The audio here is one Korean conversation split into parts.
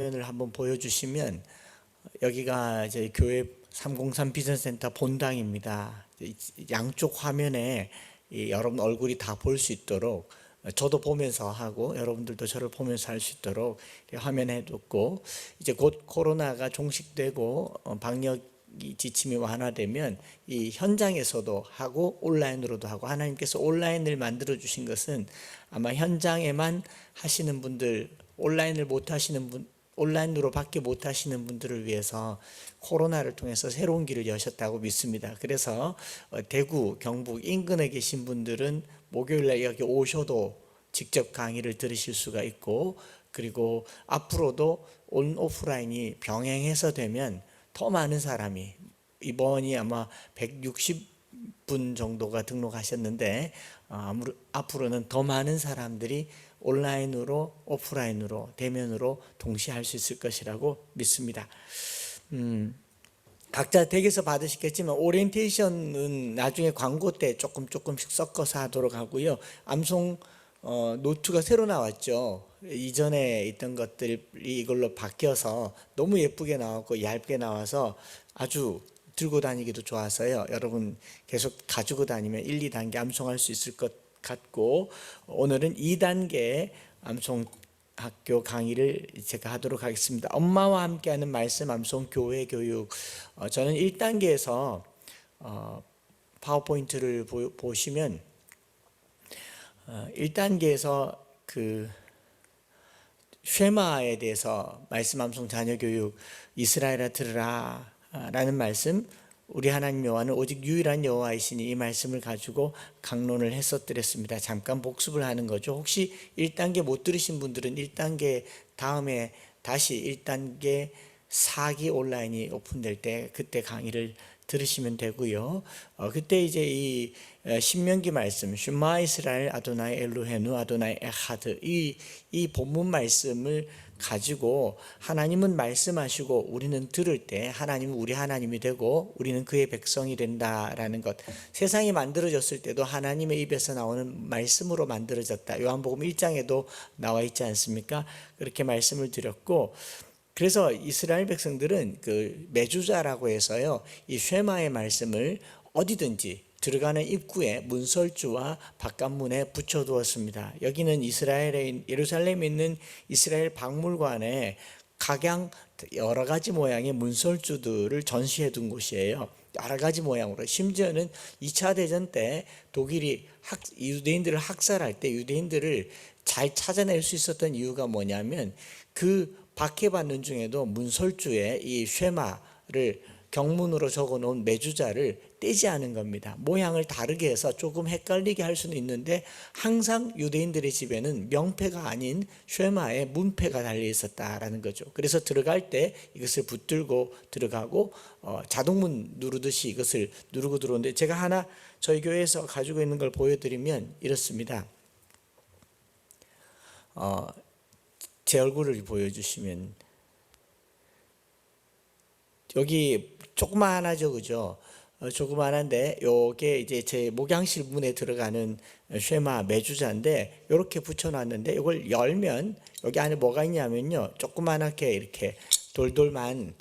화면을 한번 보여주시면 여기가 저희 교회 303 비전센터 본당입니다. 양쪽 화면에 여러분 얼굴이 다 볼 수 있도록 저도 보면서 하고 여러분들도 저를 보면서 할 수 있도록 화면에 뒀고, 이제 곧 코로나가 종식되고 방역 지침이 완화되면 이 현장에서도 하고 온라인으로도 하고, 하나님께서 온라인을 만들어 주신 것은 아마 현장에만 하시는 분들, 온라인을 못 하시는 분, 온라인으로 밖에 못 하시는 분들을 위해서 코로나를 통해서 새로운 길을 여셨다고 믿습니다. 그래서 대구, 경북 인근에 계신 분들은 목요일날 여기 오셔도 직접 강의를 들으실 수가 있고, 그리고 앞으로도 온 오프라인이 병행해서 되면 더 많은 사람이, 이번이 아마 160분 정도가 등록하셨는데 앞으로는 더 많은 사람들이 온라인으로 오프라인으로 대면으로 동시에 할 수 있을 것이라고 믿습니다. 각자 댁에서 받으시겠지만 오리엔테이션은 나중에 광고 때 조금씩 섞어서 하도록 하고요. 암송 노트가 새로 나왔죠. 이전에 있던 것들이 이걸로 바뀌어서 너무 예쁘게 나왔고 얇게 나와서 아주 들고 다니기도 좋아서요. 여러분 계속 가지고 다니면 1, 2단계 암송할 수 있을 것 같고, 오늘은 2단계 암송 학교 강의를 제가 하도록 하겠습니다. 엄마와 함께하는 말씀 암송 교회 교육. 저는 1단계에서 파워포인트를 보시면 1단계에서 그 쉐마에 대해서 말씀 암송 자녀 교육, 이스라엘아 들으라 라는 말씀, 우리 하나님 여호와는 오직 유일한 여호와이시니, 이 말씀을 가지고 강론을 했었더랬습니다. 잠깐 복습을 하는 거죠. 혹시 1단계 못 들으신 분들은 1단계 다음에 다시 1단계 4기 온라인이 오픈될 때 그때 강의를 들으시면 되고요. 그때 이제 이 신명기 말씀 슈마 이스라엘 아도나이 엘로헤누 아도나이 에하드, 이 본문 말씀을 가지고 하나님은 말씀하시고 우리는 들을 때 하나님은 우리 하나님이 되고 우리는 그의 백성이 된다라는 것, 세상이 만들어졌을 때도 하나님의 입에서 나오는 말씀으로 만들어졌다. 요한복음 1장에도 나와 있지 않습니까? 그렇게 말씀을 드렸고, 그래서 이스라엘 백성들은 그 메주자라고 해서요, 이 쉐마의 말씀을 어디든지 들어가는 입구에 문설주와 바깥문에 붙여두었습니다. 여기는 이스라엘에, 예루살렘에 있는 이스라엘 박물관에 각양 여러 가지 모양의 문설주들을 전시해 둔 곳이에요. 여러 가지 모양으로. 심지어는 2차 대전 때 독일이 유대인들을 학살할 때 유대인들을 잘 찾아낼 수 있었던 이유가 뭐냐면, 그 박해받는 중에도 문설주에 이 쉐마를 경문으로 적어놓은 메주자를 떼지 않은 겁니다. 모양을 다르게 해서 조금 헷갈리게 할 수는 있는데 항상 유대인들의 집에는 명패가 아닌 쉐마의 문패가 달려 있었다라는 거죠. 그래서 들어갈 때 이것을 붙들고 들어가고 자동문 누르듯이 이것을 누르고 들어오는데, 제가 하나 저희 교회에서 가지고 있는 걸 보여드리면 이렇습니다. 제 얼굴을 보여주시면 여기 조그마하죠, 그죠? 조그마한데 요게 이제 제 목양실 문에 들어가는 쉐마 메주자인데 이렇게 붙여놨는데, 이걸 열면 여기 안에 뭐가 있냐면요, 조그만하게 이렇게 돌돌만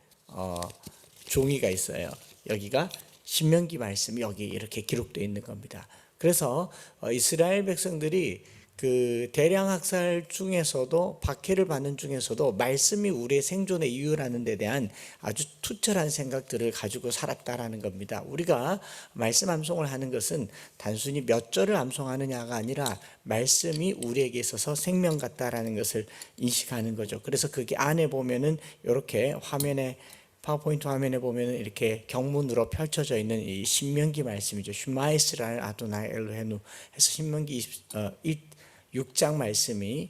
종이가 있어요. 여기가 신명기 말씀이 여기 이렇게 기록되어 있는 겁니다. 그래서 이스라엘 백성들이 그 대량 학살 중에서도, 박해를 받는 중에서도 말씀이 우리의 생존의 이유라는 데 대한 아주 투철한 생각들을 가지고 살았다라는 겁니다. 우리가 말씀 암송을 하는 것은 단순히 몇 절을 암송하느냐가 아니라 말씀이 우리에게 있어서 생명 같다라는 것을 인식하는 거죠. 그래서 그게 안에 보면은 이렇게 화면에, 파워포인트 화면에 보면은 이렇게 경문으로 펼쳐져 있는 이 신명기 말씀이죠. 슈마 이스라엘 아도나이 엘로헤누 해서 신명기 6장 말씀이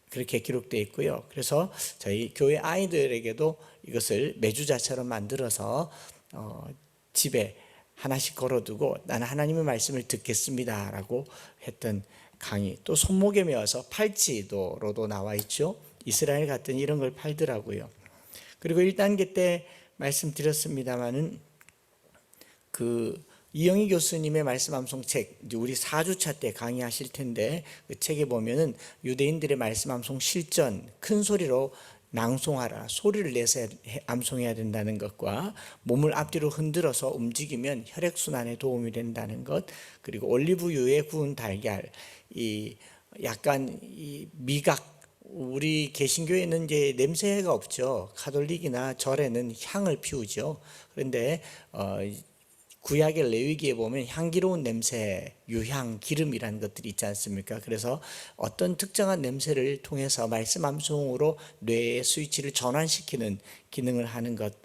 그렇게 기록되어 있고요. 그래서 저희 교회 아이들에게도 이것을 메주자처럼 만들어서 집에 하나씩 걸어두고 나는 하나님의 말씀을 듣겠습니다 라고 했던 강의, 또 손목에 메어서 팔찌도로도 나와 있죠. 이스라엘 같은 이런 걸 팔더라고요. 그리고 1단계 때 말씀드렸습니다마는 그 이영희 교수님의 말씀 암송 책, 이제 우리 4주차 때 강의하실 텐데 그 책에 보면은 유대인들의 말씀 암송 실전, 큰 소리로 낭송하라, 소리를 내서 암송해야 된다는 것과 몸을 앞뒤로 흔들어서 움직이면 혈액순환에 도움이 된다는 것, 그리고 올리브유에 구운 달걀, 이 약간 이 미각, 우리 개신교에는 이제 냄새가 없죠. 가톨릭이나 절에는 향을 피우죠. 그런데 구약의 레위기에 보면 향기로운 냄새, 유향, 기름이라는 것들이 있지 않습니까? 그래서 어떤 특정한 냄새를 통해서 말씀 암송으로 뇌의 스위치를 전환시키는 기능을 하는 것,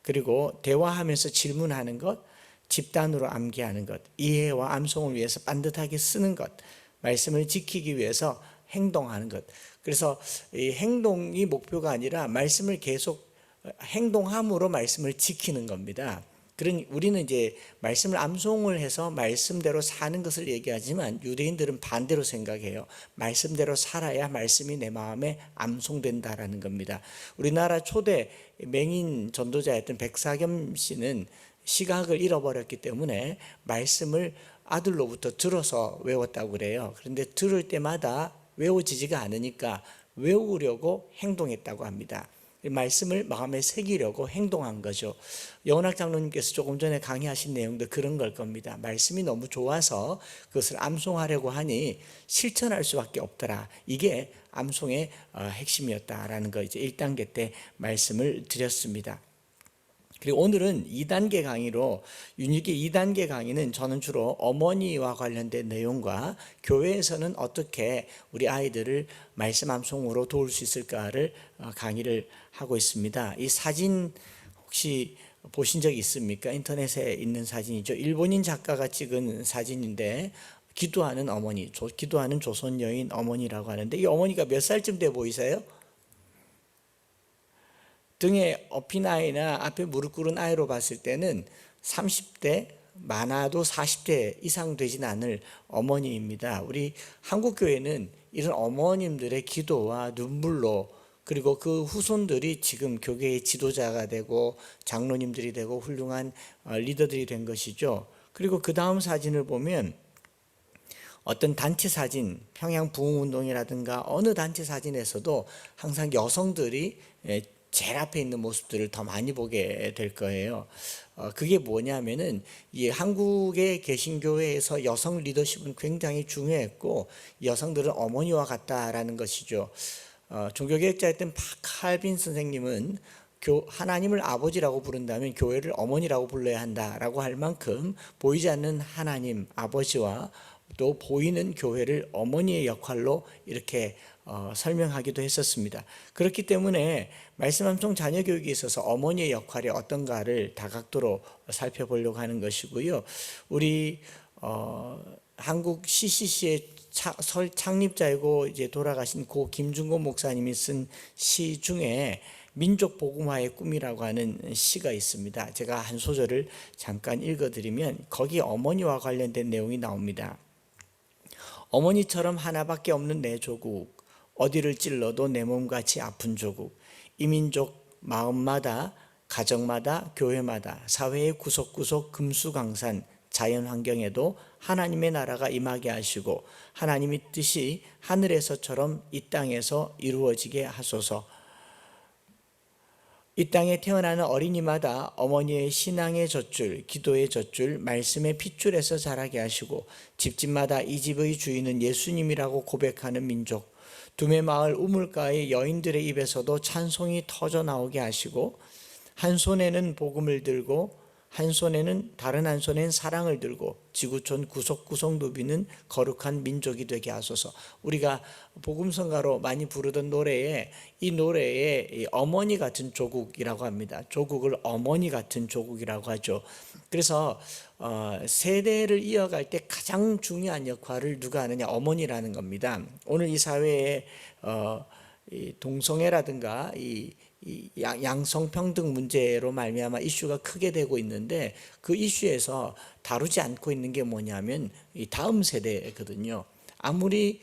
그리고 대화하면서 질문하는 것, 집단으로 암기하는 것, 이해와 암송을 위해서 반듯하게 쓰는 것, 말씀을 지키기 위해서 행동하는 것. 그래서 이 행동이 목표가 아니라 말씀을 계속 행동함으로 말씀을 지키는 겁니다. 그런 우리는 이제 말씀을 암송을 해서 말씀대로 사는 것을 얘기하지만 유대인들은 반대로 생각해요. 말씀대로 살아야 말씀이 내 마음에 암송된다라는 겁니다. 우리나라 초대 맹인 전도자였던 백사겸 씨는 시각을 잃어버렸기 때문에 말씀을 아들로부터 들어서 외웠다고 그래요. 그런데 들을 때마다 외워지지가 않으니까 외우려고 행동했다고 합니다. 말씀을 마음에 새기려고 행동한 거죠. 영원학 장로님께서 조금 전에 강의하신 내용도 그런 걸 겁니다. 말씀이 너무 좋아서 그것을 암송하려고 하니 실천할 수밖에 없더라. 이게 암송의 핵심이었다라는 거 이제 1단계 때 말씀을 드렸습니다. 그리고 오늘은 2단계 강의로, 윤익의 2단계 강의는 저는 주로 어머니와 관련된 내용과 교회에서는 어떻게 우리 아이들을 말씀 암송으로 도울 수 있을까를 강의를 하고 있습니다. 이 사진 혹시 보신 적 있습니까? 인터넷에 있는 사진이죠. 일본인 작가가 찍은 사진인데 기도하는 어머니, 기도하는 조선 여인 어머니라고 하는데 이 어머니가 몇 살쯤 돼 보이세요? 등에 업힌 아이나 앞에 무릎 꿇은 아이로 봤을 때는 30대, 많아도 40대 이상 되진 않을 어머니입니다. 우리 한국교회는 이런 어머님들의 기도와 눈물로, 그리고 그 후손들이 지금 교계의 지도자가 되고 장로님들이 되고 훌륭한 리더들이 된 것이죠. 그리고 그 다음 사진을 보면 어떤 단체 사진, 평양 부흥운동이라든가 어느 단체 사진에서도 항상 여성들이 제일 앞에 있는 모습들을 더 많이 보게 될 거예요. 그게 뭐냐면은 이 한국의 개신교회에서 여성 리더십은 굉장히 중요했고 여성들은 어머니와 같다라는 것이죠. 종교개혁자였던 칼빈 선생님은 하나님을 아버지라고 부른다면 교회를 어머니라고 불러야 한다라고 할 만큼 보이지 않는 하나님 아버지와 또 보이는 교회를 어머니의 역할로 이렇게 설명하기도 했었습니다. 그렇기 때문에 말씀 암송 자녀 교육에 있어서 어머니의 역할이 어떤가를 다각도로 살펴보려고 하는 것이고요. 우리 한국 CCC의 창립자이고 이제 돌아가신 고 김중곤 목사님이 쓴 시 중에 민족 복음화의 꿈이라고 하는 시가 있습니다. 제가 한 소절을 잠깐 읽어드리면 거기 어머니와 관련된 내용이 나옵니다. 어머니처럼 하나밖에 없는 내 조국, 어디를 찔러도 내 몸같이 아픈 조국, 이민족 마음마다, 가정마다, 교회마다, 사회의 구석구석 금수강산, 자연환경에도 하나님의 나라가 임하게 하시고 하나님의 뜻이 하늘에서처럼 이 땅에서 이루어지게 하소서. 이 땅에 태어나는 어린이마다 어머니의 신앙의 젖줄, 기도의 젖줄, 말씀의 핏줄에서 자라게 하시고 집집마다 이 집의 주인은 예수님이라고 고백하는 민족, 두메마을 우물가의 여인들의 입에서도 찬송이 터져 나오게 하시고 한 손에는 복음을 들고 한 손에는 다른 한 손에는 사랑을 들고 지구촌 구석구석 누비는 거룩한 민족이 되게 하소서. 우리가 복음성가로 많이 부르던 노래에 이 노래에 어머니 같은 조국이라고 합니다. 조국을 어머니 같은 조국이라고 하죠. 그래서 세대를 이어갈 때 가장 중요한 역할을 누가 하느냐? 어머니라는 겁니다. 오늘 이 사회에 동성애라든가 이 양성평등 문제로 말미암아 이슈가 크게 되고 있는데 그 이슈에서 다루지 않고 있는 게 뭐냐면 이 다음 세대거든요. 아무리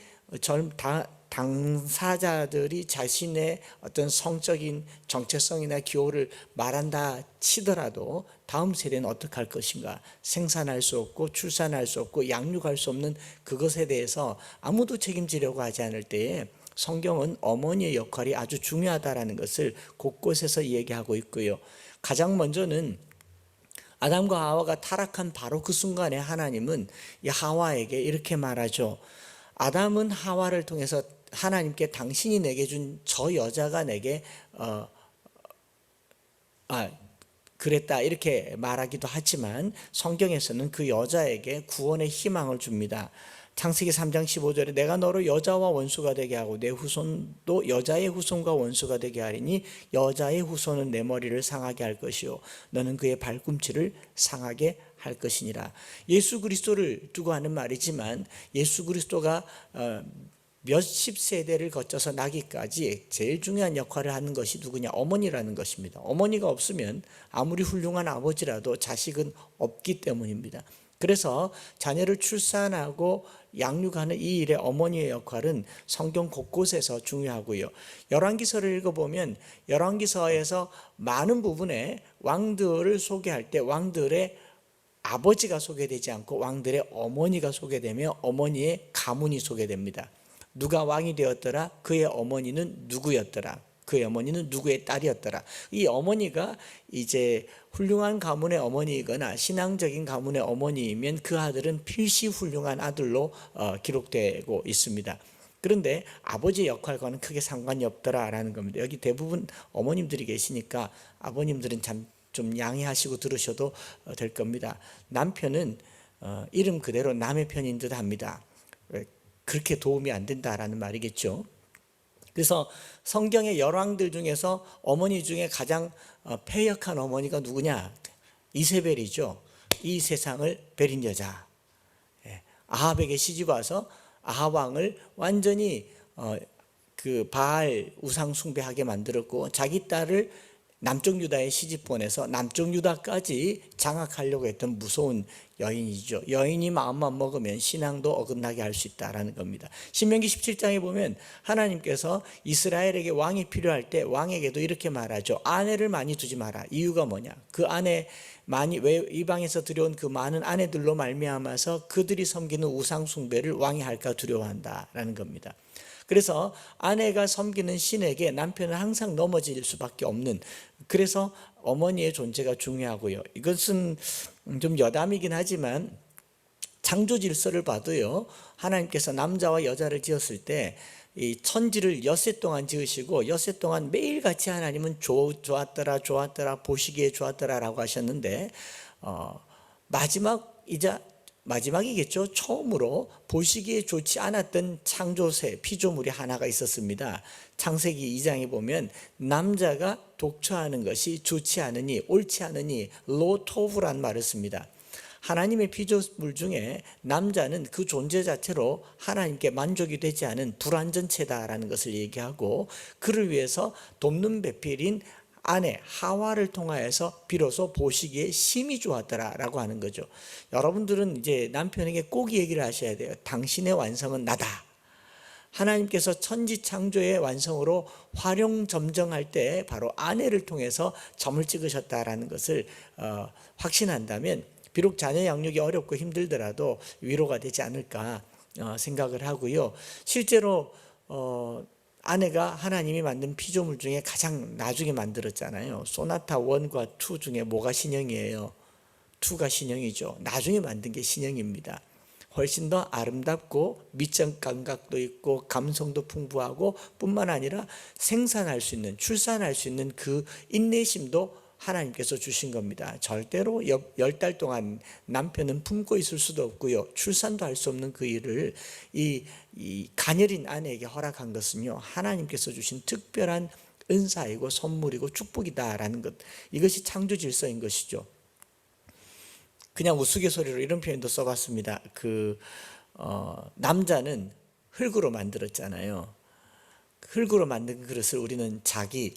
당사자들이 자신의 어떤 성적인 정체성이나 기호를 말한다 치더라도 다음 세대는 어떻게 할 것인가, 생산할 수 없고 출산할 수 없고 양육할 수 없는 그것에 대해서 아무도 책임지려고 하지 않을 때에 성경은 어머니의 역할이 아주 중요하다라는 것을 곳곳에서 얘기하고 있고요. 가장 먼저는 아담과 하와가 타락한 바로 그 순간에 하나님은 이 하와에게 이렇게 말하죠. 아담은 하와를 통해서 하나님께 당신이 내게 준 저 여자가 내게 그랬다 이렇게 말하기도 하지만 성경에서는 그 여자에게 구원의 희망을 줍니다. 창세기 3장 15절에 내가 너로 여자와 원수가 되게 하고 내 후손도 여자의 후손과 원수가 되게 하리니 여자의 후손은 내 머리를 상하게 할 것이요 너는 그의 발꿈치를 상하게 할 것이니라. 예수 그리스도를 두고 하는 말이지만 예수 그리스도가 몇십 세대를 거쳐서 나기까지 제일 중요한 역할을 하는 것이 누구냐? 어머니라는 것입니다. 어머니가 없으면 아무리 훌륭한 아버지라도 자식은 없기 때문입니다. 그래서 자녀를 출산하고 양육하는 이 일에 어머니의 역할은 성경 곳곳에서 중요하고요. 열왕기서를 읽어보면 열왕기서에서 많은 부분에 왕들을 소개할 때 왕들의 아버지가 소개되지 않고 왕들의 어머니가 소개되며 어머니의 가문이 소개됩니다. 누가 왕이 되었더라? 그의 어머니는 누구였더라? 그의 어머니는 누구의 딸이었더라? 이 어머니가 이제 훌륭한 가문의 어머니이거나 신앙적인 가문의 어머니이면 그 아들은 필시 훌륭한 아들로 기록되고 있습니다. 그런데 아버지의 역할과는 크게 상관이 없더라라는 겁니다. 여기 대부분 어머님들이 계시니까 아버님들은 좀 양해하시고 들으셔도 될 겁니다. 남편은 이름 그대로 남의 편인 듯 합니다. 그렇게 도움이 안 된다라는 말이겠죠. 그래서 성경의 열왕들 중에서 어머니 중에 가장 패역한 어머니가 누구냐? 이세벨이죠. 이 세상을 베린 여자. 아합에게 시집 와서 아합 왕을 완전히 그 바알 우상 숭배하게 만들었고 자기 딸을 남쪽 유다에 시집 보내서 남쪽 유다까지 장악하려고 했던 무서운 여인이죠. 여인이 마음만 먹으면 신앙도 어긋나게 할 수 있다라는 겁니다. 신명기 17장에 보면 하나님께서 이스라엘에게 왕이 필요할 때 왕에게도 이렇게 말하죠. 아내를 많이 두지 마라. 이유가 뭐냐? 그 아내 많이 왜 이방에서 들여온 그 많은 아내들로 말미암아서 그들이 섬기는 우상 숭배를 왕이 할까 두려워한다라는 겁니다. 그래서 아내가 섬기는 신에게 남편은 항상 넘어질 수밖에 없는, 그래서 어머니의 존재가 중요하고요. 이것은 좀 여담이긴 하지만 창조 질서를 봐도요, 하나님께서 남자와 여자를 지었을 때 이 천지를 엿새 동안 지으시고 엿새 동안 매일같이 하나님은 좋았더라 보시기에 좋았더라라고 하셨는데 마지막이겠죠. 처음으로 보시기에 좋지 않았던 창조새 피조물이 하나가 있었습니다. 창세기 2장에 보면 남자가 독처하는 것이 좋지 않으니 옳지 않으니 로토브란 말을 씁니다. 하나님의 피조물 중에 남자는 그 존재 자체로 하나님께 만족이 되지 않은 불완전체다라는 것을 얘기하고 그를 위해서 돕는 배필인 아내 하와를 통하여서 비로소 보시기에 심히 좋았더라라고 하는 거죠. 여러분들은 이제 남편에게 꼭 얘기를 하셔야 돼요. 당신의 완성은 나다. 하나님께서 천지 창조의 완성으로 활용 점정할 때 바로 아내를 통해서 점을 찍으셨다라는 것을 확신한다면 비록 자녀 양육이 어렵고 힘들더라도 위로가 되지 않을까 생각을 하고요. 실제로 아내가 하나님이 만든 피조물 중에 가장 나중에 만들었잖아요. 소나타 1과 2 중에 뭐가 신형이에요? 2가 신형이죠. 나중에 만든 게 신형입니다. 훨씬 더 아름답고 미적 감각도 있고 감성도 풍부하고 뿐만 아니라 생산할 수 있는, 출산할 수 있는 그 인내심도 하나님께서 주신 겁니다. 절대로 10달 동안 남편은 품고 있을 수도 없고요. 출산도 할 수 없는 그 일을 이 가녀린 아내에게 허락한 것은요, 하나님께서 주신 특별한 은사이고 선물이고 축복이다라는 것, 이것이 창조 질서인 것이죠. 그냥 우스갯소리로 이런 표현도 써봤습니다. 남자는 흙으로 만들었잖아요. 흙으로 만든 그릇을 우리는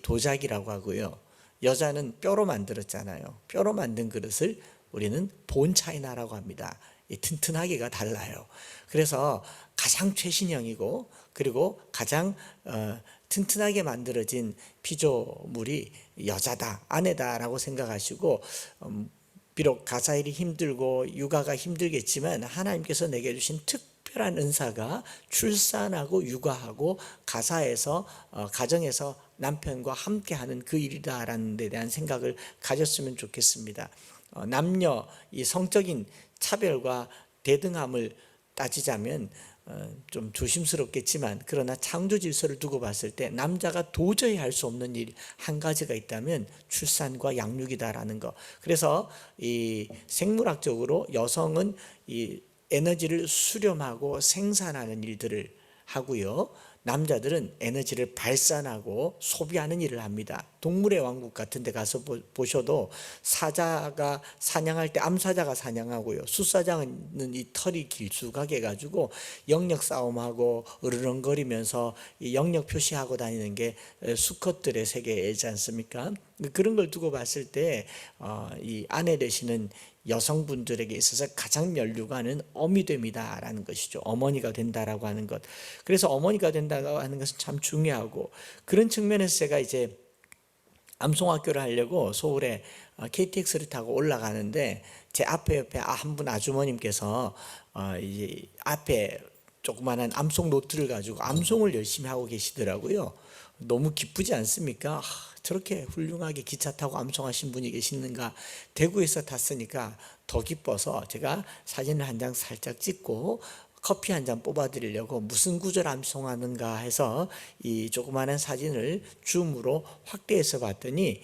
도자기라고 하고요. 여자는 뼈로 만들었잖아요. 뼈로 만든 그릇을 우리는 본 차이나라고 합니다. 튼튼하기가 달라요. 그래서 가장 최신형이고 그리고 가장 튼튼하게 만들어진 피조물이 여자다, 아내다라고 생각하시고 비록 가사일이 힘들고 육아가 힘들겠지만 하나님께서 내게 주신 특별한 은사가 출산하고 육아하고 가사에서 가정에서 남편과 함께하는 그 일이다라는 데 대한 생각을 가졌으면 좋겠습니다. 남녀 이 성적인 차별과 대등함을 따지자면 좀 조심스럽겠지만 그러나 창조 질서를 두고 봤을 때 남자가 도저히 할 수 없는 일 한 가지가 있다면 출산과 양육이다라는 거. 그래서 이 생물학적으로 여성은 이 에너지를 수렴하고 생산하는 일들을 하고요, 남자들은 에너지를 발산하고 소비하는 일을 합니다. 동물의 왕국 같은 데 가서 보셔도 사자가 사냥할 때 암사자가 사냥하고요, 숫사자는 이 털이 길쭉하게 해가지고 영역 싸움하고 으르렁거리면서 이 영역 표시하고 다니는 게 수컷들의 세계이지 않습니까? 그런 걸 두고 봤을 때 이 아내 되시는 여성분들에게 있어서 가장 면류관은 어미 됨이다라는 것이죠. 어머니가 된다라고 하는 것. 그래서 어머니가 된다고 하는 것은 참 중요하고, 그런 측면에서 제가 이제 암송학교를 하려고 서울에 KTX를 타고 올라가는데 제 옆에 한 분 아주머님께서 이제 앞에 조그마한 암송 노트를 가지고 암송을 열심히 하고 계시더라고요. 너무 기쁘지 않습니까? 저렇게 훌륭하게 기차 타고 암송하신 분이 계시는가. 대구에서 탔으니까 더 기뻐서 제가 사진을 한 장 살짝 찍고 커피 한 잔 뽑아 드리려고 무슨 구절 암송하는가 해서 이 조그마한 사진을 줌으로 확대해서 봤더니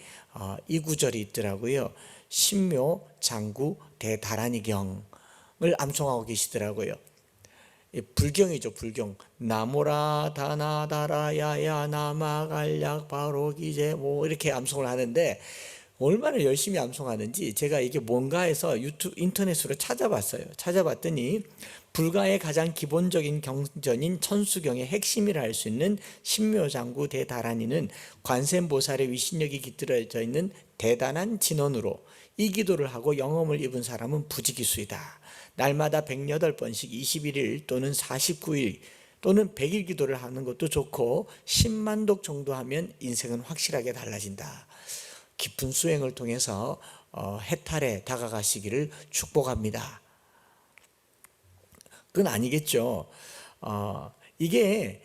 이 구절이 있더라고요. 신묘 장구 대다란이경을 암송하고 계시더라고요. 불경이죠, 불경. 나모라 다나다라 야야 나마갈약 바로기제 뭐 이렇게 암송을 하는데 얼마나 열심히 암송하는지 제가 이게 뭔가 해서 인터넷으로 찾아봤더니 불가의 가장 기본적인 경전인 천수경의 핵심이라 할 수 있는 신묘장구 대다란이는 관세음보살의 위신력이 깃들어져 있는 대단한 진언으로 이 기도를 하고 영험을 입은 사람은 부지기수이다. 날마다 108번씩 21일 또는 49일 또는 100일 기도를 하는 것도 좋고 10만 독 정도 하면 인생은 확실하게 달라진다. 깊은 수행을 통해서 해탈에 다가가시기를 축복합니다. 그건 아니겠죠. 이게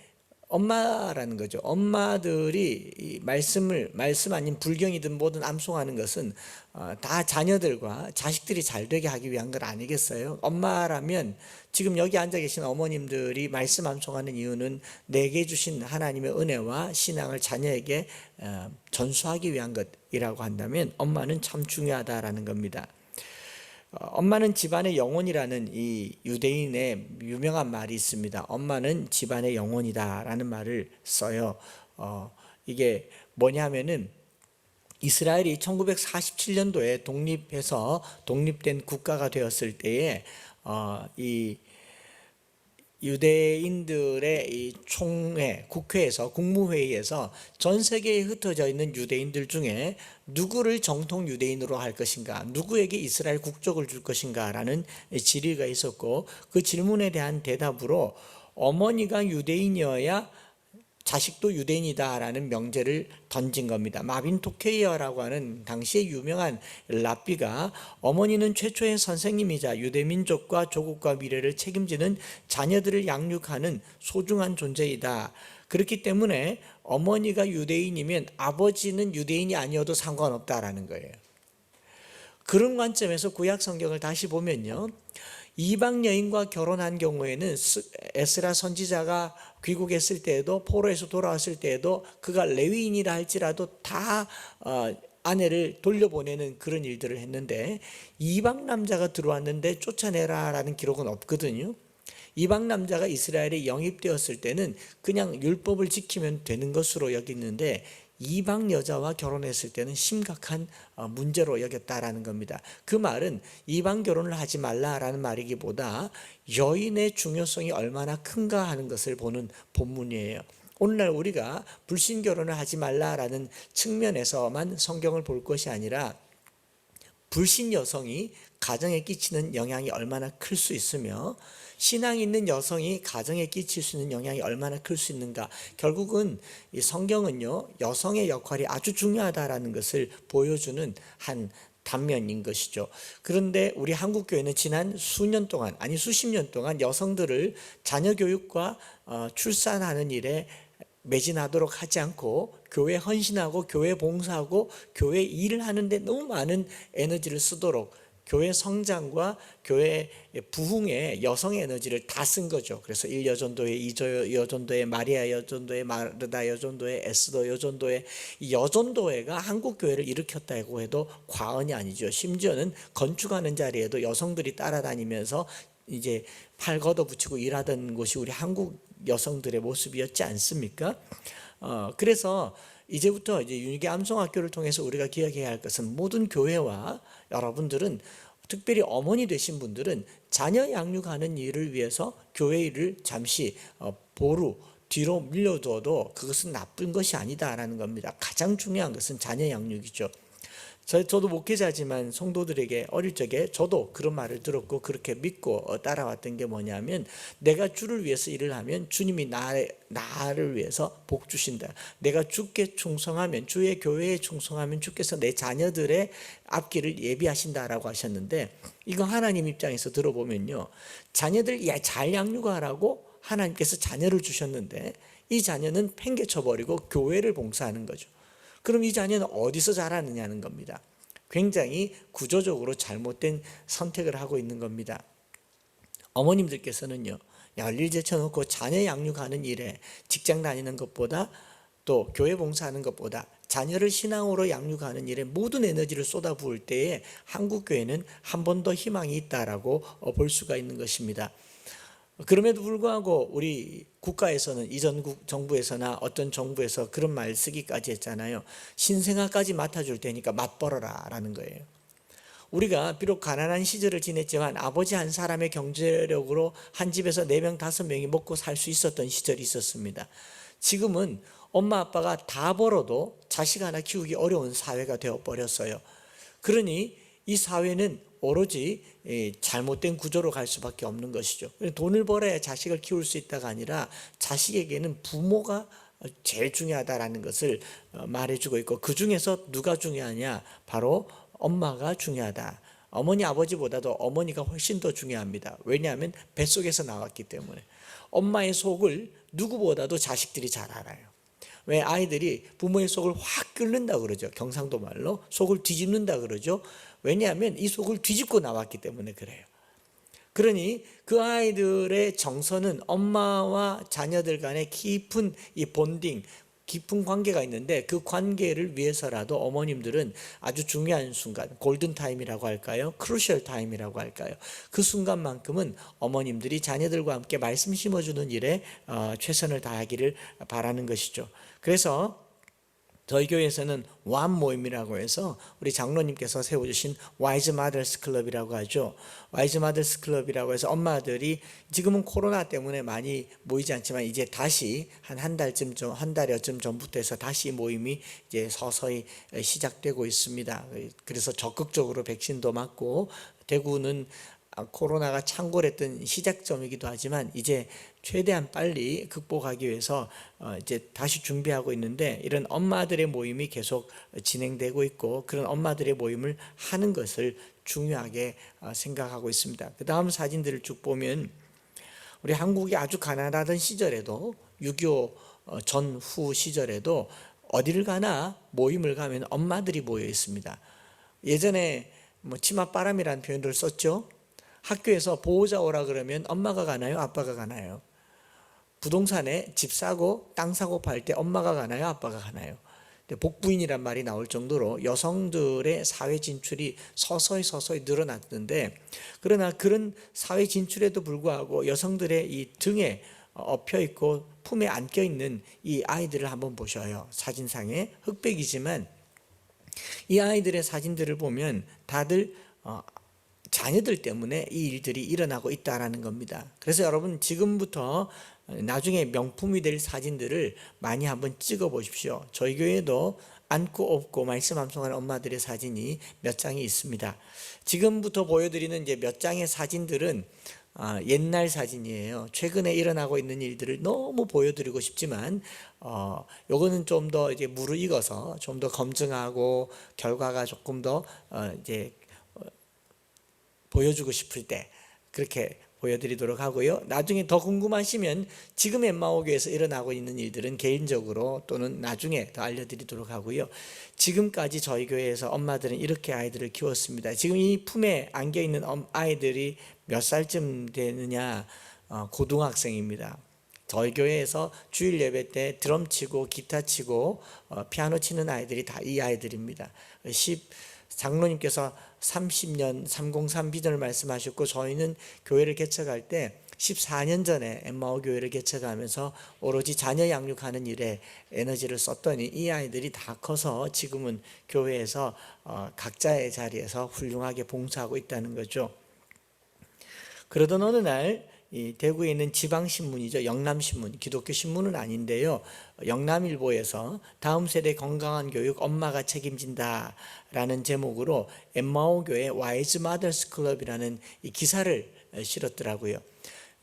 엄마라는 거죠. 엄마들이 이 말씀 아닌 불경이든 뭐든 암송하는 것은 다 자녀들과 자식들이 잘 되게 하기 위한 건 아니겠어요? 엄마라면 지금 여기 앉아 계신 어머님들이 말씀 암송하는 이유는 내게 주신 하나님의 은혜와 신앙을 자녀에게 전수하기 위한 것이라고 한다면 엄마는 참 중요하다라는 겁니다. 엄마는 집안의 영혼이라는 이 유대인의 유명한 말이 있습니다. 엄마는 집안의 영혼이다라는 말을 써요. 이게 뭐냐면은 이스라엘이 1947년도에 독립해서 독립된 국가가 되었을 때에 이 유대인들의 이 총회, 국회에서 국무회의에서 전 세계에 흩어져 있는 유대인들 중에 누구를 정통 유대인으로 할 것인가, 누구에게 이스라엘 국적을 줄 것인가 라는 질의가 있었고, 그 질문에 대한 대답으로 어머니가 유대인이어야 자식도 유대인이다라는 명제를 던진 겁니다. 마빈 토케이어라고 하는 당시의 유명한 랍비가 어머니는 최초의 선생님이자 유대민족과 조국과 미래를 책임지는 자녀들을 양육하는 소중한 존재이다. 그렇기 때문에 어머니가 유대인이면 아버지는 유대인이 아니어도 상관없다라는 거예요. 그런 관점에서 구약 성경을 다시 보면요, 이방 여인과 결혼한 경우에는 에스라 선지자가 귀국했을 때에도 포로에서 돌아왔을 때에도 그가 레위인이라 할지라도 다 아내를 돌려보내는 그런 일들을 했는데, 이방 남자가 들어왔는데 쫓아내라라는 기록은 없거든요. 이방 남자가 이스라엘에 영입되었을 때는 그냥 율법을 지키면 되는 것으로 여겼는데 이방 여자와 결혼했을 때는 심각한 문제로 여겼다라는 겁니다. 그 말은 이방 결혼을 하지 말라라는 말이기보다 여인의 중요성이 얼마나 큰가 하는 것을 보는 본문이에요. 오늘날 우리가 불신 결혼을 하지 말라라는 측면에서만 성경을 볼 것이 아니라 불신 여성이 가정에 끼치는 영향이 얼마나 클 수 있으며 신앙이 있는 여성이 가정에 끼칠 수 있는 영향이 얼마나 클 수 있는가. 결국은 이 성경은요, 여성의 역할이 아주 중요하다라는 것을 보여주는 한 단면인 것이죠. 그런데 우리 한국교회는 지난 수년 동안, 아니 수십 년 동안 여성들을 자녀 교육과 출산하는 일에 매진하도록 하지 않고 교회 헌신하고 교회 봉사하고 교회 일을 하는데 너무 많은 에너지를 쓰도록 교회 성장과 교회 부흥에 여성의 에너지를 다 쓴 거죠. 그래서 1여전도회, 2여전도회, 마리아 여전도회, 마르다 여전도회, 에스더 여전도회, 이 여전도회가 한국 교회를 일으켰다고 해도 과언이 아니죠. 심지어는 건축하는 자리에도 여성들이 따라다니면서 이제 팔 걷어붙이고 일하던 곳이 우리 한국 여성들의 모습이었지 않습니까? 그래서 이제부터 이제 윤희계 암송학교를 통해서 우리가 기억해야 할 것은 모든 교회와 여러분들은, 특별히 어머니 되신 분들은 자녀 양육하는 일을 위해서 교회 일을 잠시 보루 뒤로 밀려두어도 그것은 나쁜 것이 아니다라는 겁니다. 가장 중요한 것은 자녀 양육이죠. 저도 목회자지만 성도들에게 어릴 적에 저도 그런 말을 들었고 그렇게 믿고 따라왔던 게 뭐냐면, 내가 주를 위해서 일을 하면 주님이 나를 위해서 복 주신다. 내가 주께 충성하면, 주의 교회에 충성하면 주께서 내 자녀들의 앞길을 예비하신다라고 하셨는데, 이거 하나님 입장에서 들어보면요, 자녀들 잘 양육하라고 하나님께서 자녀를 주셨는데 이 자녀는 팽개쳐버리고 교회를 봉사하는 거죠. 그럼 이 자녀는 어디서 자라느냐는 겁니다. 굉장히 구조적으로 잘못된 선택을 하고 있는 겁니다. 어머님들께서는요, 열일 제쳐놓고 자녀 양육하는 일에 직장 다니는 것보다, 또 교회 봉사하는 것보다 자녀를 신앙으로 양육하는 일에 모든 에너지를 쏟아부을 때에 한국교회는 한 번 더 희망이 있다라고 볼 수가 있는 것입니다. 그럼에도 불구하고 우리 국가에서는, 이전 정부에서나 어떤 정부에서 그런 말 쓰기까지 했잖아요. 신생아까지 맡아줄 테니까 맞벌어라 라는 거예요. 우리가 비록 가난한 시절을 지냈지만 아버지 한 사람의 경제력으로 한 집에서 4명 5명이 먹고 살 수 있었던 시절이 있었습니다. 지금은 엄마 아빠가 다 벌어도 자식 하나 키우기 어려운 사회가 되어버렸어요. 그러니 이 사회는 오로지 잘못된 구조로 갈 수밖에 없는 것이죠. 돈을 벌어야 자식을 키울 수 있다가 아니라 자식에게는 부모가 제일 중요하다라는 것을 말해주고 있고, 그 중에서 누가 중요하냐? 바로 엄마가 중요하다. 어머니 아버지보다도 어머니가 훨씬 더 중요합니다. 왜냐하면 뱃속에서 나왔기 때문에. 엄마의 속을 누구보다도 자식들이 잘 알아요. 왜 아이들이 부모의 속을 확 끓는다 그러죠. 경상도 말로 속을 뒤집는다 그러죠. 왜냐하면 이 속을 뒤집고 나왔기 때문에 그래요. 그러니 그 아이들의 정서는 엄마와 자녀들 간의 깊은 이 본딩, 깊은 관계가 있는데, 그 관계를 위해서라도 어머님들은 아주 중요한 순간, 골든타임이라고 할까요? 크루셜 타임이라고 할까요? 그 순간만큼은 어머님들이 자녀들과 함께 말씀 심어주는 일에 최선을 다하기를 바라는 것이죠. 그래서 저희 교회에서는 완 모임이라고 해서 우리 장로님께서 세워주신 와이즈 마더스 클럽이라고 하죠. 와이즈 마더스 클럽이라고 해서 엄마들이 지금은 코로나 때문에 많이 모이지 않지만 이제 다시 한 달여쯤 전부터 해서 다시 모임이 이제 서서히 시작되고 있습니다. 그래서 적극적으로 백신도 맞고, 대구는 코로나가 창궐했던 시작점이기도 하지만 이제 최대한 빨리 극복하기 위해서 이제 다시 준비하고 있는데, 이런 엄마들의 모임이 계속 진행되고 있고, 그런 엄마들의 모임을 하는 것을 중요하게 생각하고 있습니다. 그 다음 사진들을 쭉 보면, 우리 한국이 아주 가난하던 시절에도, 6.25 전후 시절에도 어디를 가나 모임을 가면 엄마들이 모여 있습니다. 예전에 치맛바람이라는 표현을 썼죠. 학교에서 보호자 오라 그러면 엄마가 가나요? 아빠가 가나요? 부동산에 집 사고 땅 사고 팔 때 엄마가 가나요? 아빠가 가나요? 복부인이란 말이 나올 정도로 여성들의 사회 진출이 서서히 늘어났는데, 그러나 그런 사회 진출에도 불구하고 여성들의 이 등에 엎여 있고 품에 안겨 있는 이 아이들을 한번 보셔요. 사진상에 흑백이지만 이 아이들의 사진들을 보면 다들 자녀들 때문에 이 일들이 일어나고 있다라는 겁니다. 그래서 여러분 지금부터 나중에 명품이 될 사진들을 많이 한번 찍어 보십시오. 저희 교회도 안고 업고 말씀 암송하는 엄마들의 사진이 몇 장이 있습니다. 지금부터 보여드리는 이제 몇 장의 사진들은 옛날 사진이에요. 최근에 일어나고 있는 일들을 너무 보여드리고 싶지만 요거는 좀 더 이제 무르익어서 좀 더 검증하고 결과가 조금 더 이제 보여주고 싶을 때 그렇게 보여드리도록 하고요. 나중에 더 궁금하시면 지금 엠마오교회에서 일어나고 있는 일들은 개인적으로 또는 나중에 더 알려드리도록 하고요. 지금까지 저희 교회에서 엄마들은 이렇게 아이들을 키웠습니다. 지금 이 품에 안겨있는 아이들이 몇 살쯤 되느냐, 고등학생입니다. 저희 교회에서 주일 예배 때 드럼 치고 기타 치고 피아노 치는 아이들이 다 이 아이들입니다. 장로님께서 30년 303 비전을 말씀하셨고 저희는 교회를 개척할 때 14년 전에 엠마오 교회를 개척하면서 오로지 자녀 양육하는 일에 에너지를 썼더니 이 아이들이 다 커서 지금은 교회에서 각자의 자리에서 훌륭하게 봉사하고 있다는 거죠. 그러던 어느 날 이 대구에 있는 지방신문이죠. 영남신문, 기독교 신문은 아닌데요. 영남일보에서 다음 세대 건강한 교육 엄마가 책임진다 라는 제목으로 엠마오 교회 와이즈 마더스 클럽이라는 이 기사를 실었더라고요.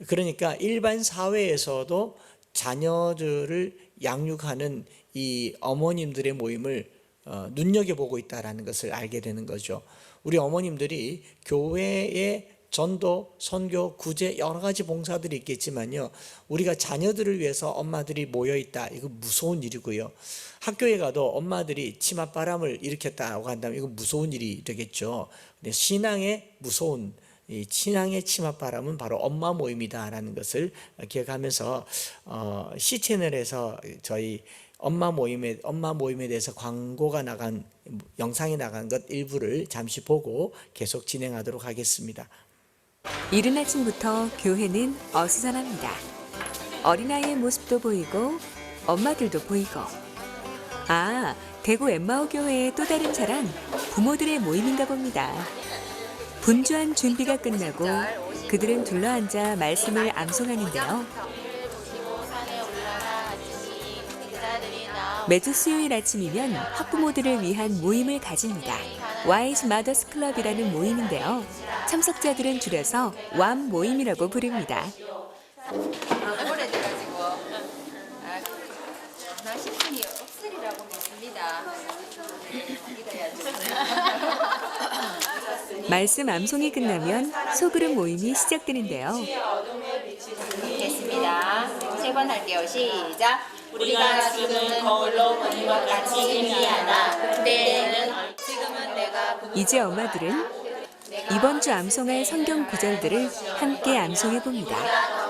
그러니까 일반 사회에서도 자녀들을 양육하는 이 어머님들의 모임을 눈여겨보고 있다는 것을 알게 되는 거죠. 우리 어머님들이 교회에 전도, 선교, 구제 여러 가지 봉사들이 있겠지만요. 우리가 자녀들을 위해서 엄마들이 모여있다. 이거 무서운 일이고요. 학교에 가도 엄마들이 치맛바람을 일으켰다고 한다면 이거 무서운 일이 되겠죠. 근데 신앙의 무서운 이 신앙의 치맛바람은 바로 엄마 모임이다라는 것을 기억하면서 C채널에서 저희 엄마 모임에 대해서 광고가 나간 영상이 나간 것 일부를 잠시 보고 계속 진행하도록 하겠습니다. 이른 아침부터 교회는 어수선합니다. 어린아이의 모습도 보이고 엄마들도 보이고 대구 엠마오 교회의 또 다른 자랑 부모들의 모임인가 봅니다. 분주한 준비가 끝나고 그들은 둘러앉아 말씀을 암송하는데요. 매주 수요일 아침이면 학부모들을 위한 모임을 가집니다. 와이즈 마더스 클럽이라는 모임인데요. 참석자들은 줄여서 왬 모임이라고 부릅니다. 오래돼가지고 나신 분이 없으리라고 믿습니다. 말씀 암송이 끝나면 소그룹 모임이 시작되는데요. 됐습니다. 세 번 할게요. 시작. 우리가 지금은 거울로 보는 것 같이 희미하다. 그때는 지금은 내가 이제 엄마들은 이번 주 암송할 성경 구절들을 함께 암송해 봅니다.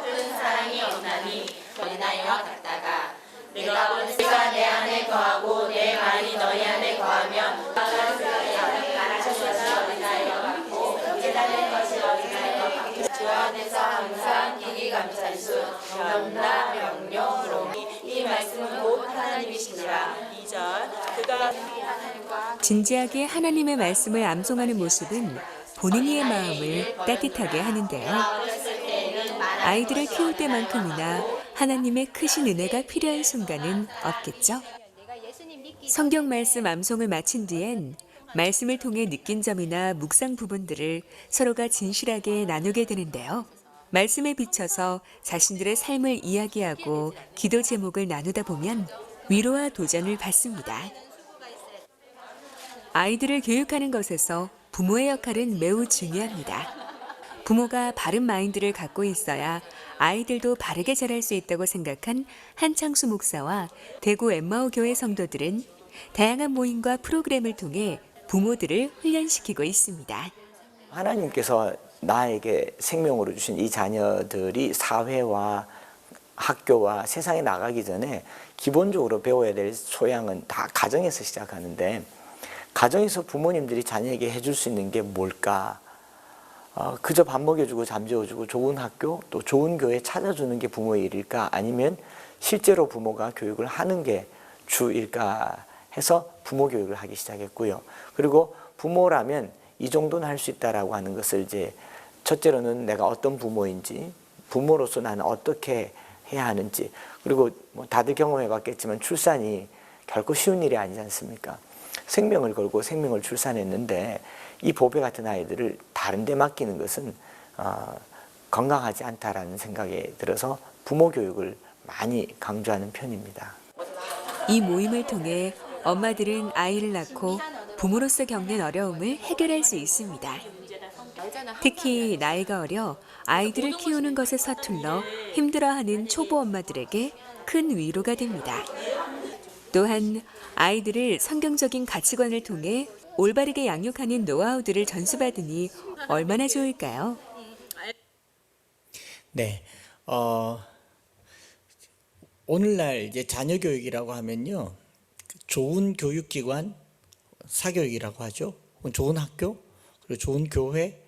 큰 사랑이 없나니 어린아이와 같다가 내가 내 안에 거하고 내 말이 너희 안에 거하면 어린아이와 같고 깨달은 것이 어린아이와 같고 주 안에서 항상 이기 감찰수 명나 명령으로 이 말씀은 곧 하나님이시니라. 2절 그가 진지하게 하나님의 말씀을 암송하는 모습은 본인의 마음을 따뜻하게 하는데요. 아이들을 키울 때만큼이나 하나님의 크신 은혜가 필요한 순간은 없겠죠. 성경 말씀 암송을 마친 뒤엔 말씀을 통해 느낀 점이나 묵상 부분들을 서로가 진실하게 나누게 되는데요. 말씀에 비춰서 자신들의 삶을 이야기하고 기도 제목을 나누다 보면 위로와 도전을 받습니다. 아이들을 교육하는 것에서 부모의 역할은 매우 중요합니다. 부모가 바른 마인드를 갖고 있어야 아이들도 바르게 자랄 수 있다고 생각한 한창수 목사와 대구 엠마오 교회 성도들은 다양한 모임과 프로그램을 통해 부모들을 훈련시키고 있습니다. 하나님께서 나에게 생명으로 주신 이 자녀들이 사회와 학교와 세상에 나가기 전에 기본적으로 배워야 될 소양은 다 가정에서 시작하는데 가정에서 부모님들이 자녀에게 해줄 수 있는 게 뭘까? 그저 밥 먹여주고 잠재워주고 좋은 학교 또 좋은 교회 찾아주는 게 부모의 일일까? 아니면 실제로 부모가 교육을 하는 게 주일까 해서 부모 교육을 하기 시작했고요. 그리고 부모라면 이 정도는 할 수 있다라고 하는 것을 이제 첫째로는 내가 어떤 부모인지, 부모로서 나는 어떻게 해야 하는지, 그리고 뭐 다들 경험해 봤겠지만 출산이 결코 쉬운 일이 아니지 않습니까? 생명을 걸고 생명을 출산했는데 이 보배 같은 아이들을 다른 데 맡기는 것은 건강하지 않다라는 생각이 들어서 부모 교육을 많이 강조하는 편입니다. 이 모임을 통해 엄마들은 아이를 낳고 부모로서 겪는 어려움을 해결할 수 있습니다. 특히 나이가 어려 아이들을 키우는 것에 서툴러 힘들어하는 초보 엄마들에게 큰 위로가 됩니다. 또한 아이들을 성경적인 가치관을 통해 올바르게 양육하는 노하우들을 전수받으니 얼마나 좋을까요? 네, 오늘날 이제 자녀 교육이라고 하면요, 좋은 교육기관, 사교육이라고 하죠. 좋은 학교, 그리고 좋은 교회,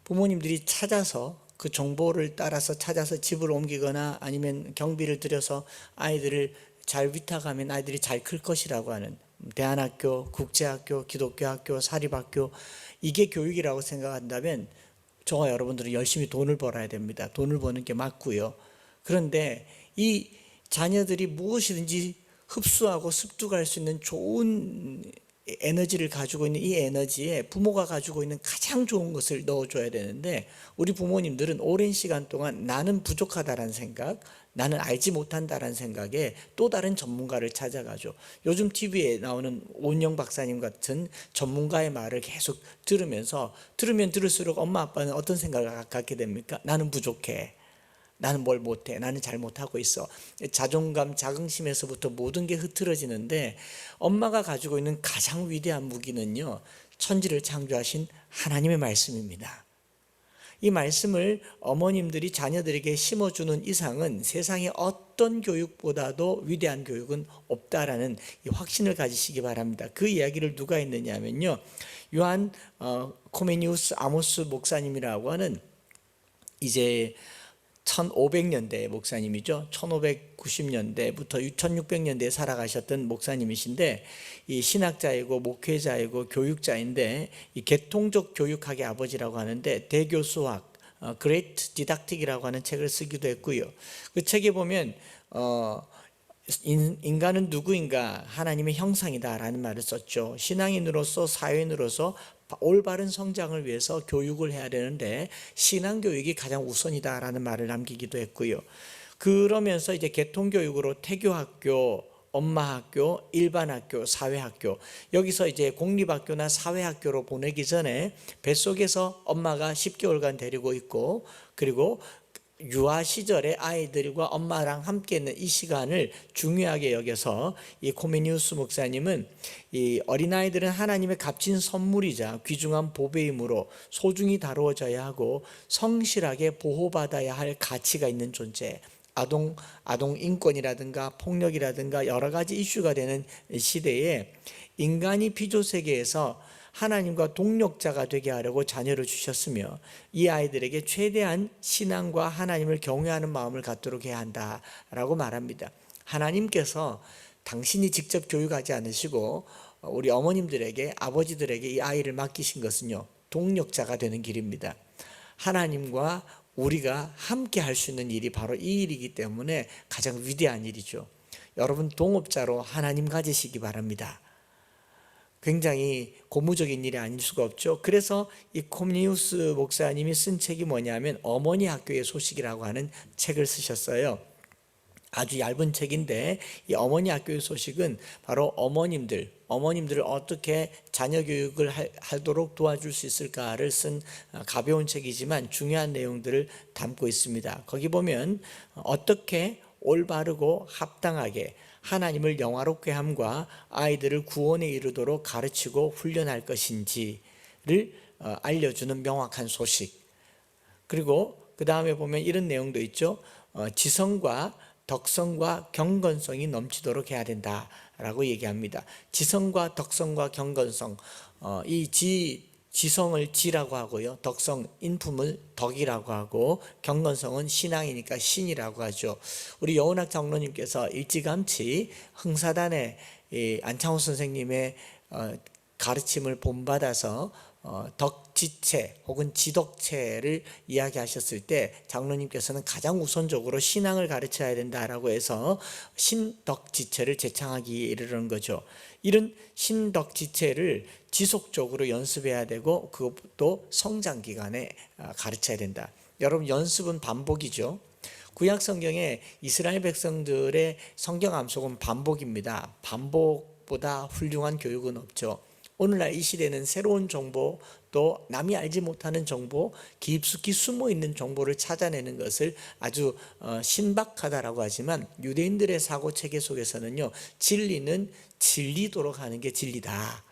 부모님들이 찾아서 그 정보를 따라서 찾아서 집을 옮기거나 아니면 경비를 들여서 아이들을 잘 위탁하면 아이들이 잘 클 것이라고 하는 대안학교, 국제학교, 기독교 학교, 사립학교, 이게 교육이라고 생각한다면 저와 여러분들은 열심히 돈을 벌어야 됩니다. 돈을 버는 게 맞고요. 그런데 이 자녀들이 무엇이든지 흡수하고 습득할 수 있는 좋은 에너지를 가지고 있는 이 에너지에 부모가 가지고 있는 가장 좋은 것을 넣어줘야 되는데, 우리 부모님들은 오랜 시간 동안 나는 부족하다라는 생각, 나는 알지 못한다라는 생각에 또 다른 전문가를 찾아가죠. 요즘 TV에 나오는 오은영 박사님 같은 전문가의 말을 계속 들으면서 들으면 들을수록 엄마 아빠는 어떤 생각을 갖게 됩니까? 나는 부족해, 나는 뭘 못해, 나는 잘못하고 있어. 자존감, 자긍심에서부터 모든 게 흐트러지는데, 엄마가 가지고 있는 가장 위대한 무기는요, 천지를 창조하신 하나님의 말씀입니다. 이 말씀을 어머님들이 자녀들에게 심어주는 이상은 세상의 어떤 교육보다도 위대한 교육은 없다라는 이 확신을 가지시기 바랍니다. 그 이야기를 누가 했느냐 하면요, 요한 코메니우스 아모스 목사님이라고 하는 이제 1500년대 목사님이죠. 1590년대부터 1600년대에 살아가셨던 목사님이신데, 이 신학자이고 목회자이고 교육자인데, 이 계통적 교육학의 아버지라고 하는데, 대교수학 Great Didactic이라고 하는 책을 쓰기도 했고요. 그 책에 보면 인간은 누구인가? 하나님의 형상이다라는 말을 썼죠. 신앙인으로서, 사회인으로서 올바른 성장을 위해서 교육을 해야 되는데 신앙교육이 가장 우선이다라는 말을 남기기도 했고요. 그러면서 이제 계통교육으로 태교학교, 엄마학교, 일반학교, 사회학교, 여기서 이제 공립학교나 사회학교로 보내기 전에 뱃속에서 엄마가 10개월간 데리고 있고, 그리고 유아 시절에 아이들과 엄마랑 함께 있는 이 시간을 중요하게 여겨서 이 코메니우스 목사님은 이 어린아이들은 하나님의 값진 선물이자 귀중한 보배이므로 소중히 다루어져야 하고 성실하게 보호받아야 할 가치가 있는 존재, 아동 인권이라든가 폭력이라든가 여러 가지 이슈가 되는 시대에 인간이 피조세계에서 하나님과 동력자가 되게 하려고 자녀를 주셨으며, 이 아이들에게 최대한 신앙과 하나님을 경외하는 마음을 갖도록 해야 한다라고 말합니다. 하나님께서 당신이 직접 교육하지 않으시고 우리 어머님들에게, 아버지들에게 이 아이를 맡기신 것은요, 동력자가 되는 길입니다. 하나님과 우리가 함께 할 수 있는 일이 바로 이 일이기 때문에 가장 위대한 일이죠. 여러분, 동업자로 하나님 가지시기 바랍니다. 굉장히 고무적인 일이 아닐 수가 없죠. 그래서 이 코메니우스 목사님이 쓴 책이 뭐냐면 어머니 학교의 소식이라고 하는 책을 쓰셨어요. 아주 얇은 책인데 이 어머니 학교의 소식은 바로 어머님들을 어떻게 자녀 교육을 하도록 도와줄 수 있을까를 쓴 가벼운 책이지만 중요한 내용들을 담고 있습니다. 거기 보면 어떻게 올바르고 합당하게 하나님을 영화롭게 함과 아이들을 구원에 이르도록 가르치고 훈련할 것인지를 알려주는 명확한 소식. 그리고 그 다음에 보면 이런 내용도 있죠. 지성과 덕성과 경건성이 넘치도록 해야 된다라고 얘기합니다. 지성과 덕성과 경건성, 지성을 지라고 하고요, 덕성, 인품을 덕이라고 하고, 경건성은 신앙이니까 신이라고 하죠. 우리 여운학 장로님께서 일찌감치 흥사단의 안창호 선생님의 가르침을 본받아서 덕지체 혹은 지덕체를 이야기하셨을 때 장로님께서는 가장 우선적으로 신앙을 가르쳐야 된다라고 해서 신덕지체를 제창하기에 이르는 거죠. 이런 신덕지체를 지속적으로 연습해야 되고 그것도 성장 기간에 가르쳐야 된다. 여러분, 연습은 반복이죠. 구약 성경에 이스라엘 백성들의 성경 암송은 반복입니다. 반복보다 훌륭한 교육은 없죠. 오늘날 이 시대는 새로운 정보, 또 남이 알지 못하는 정보, 깊숙이 숨어있는 정보를 찾아내는 것을 아주 신박하다라고 하지만 유대인들의 사고체계 속에서는요, 진리는 진리도록 하는 게 진리다.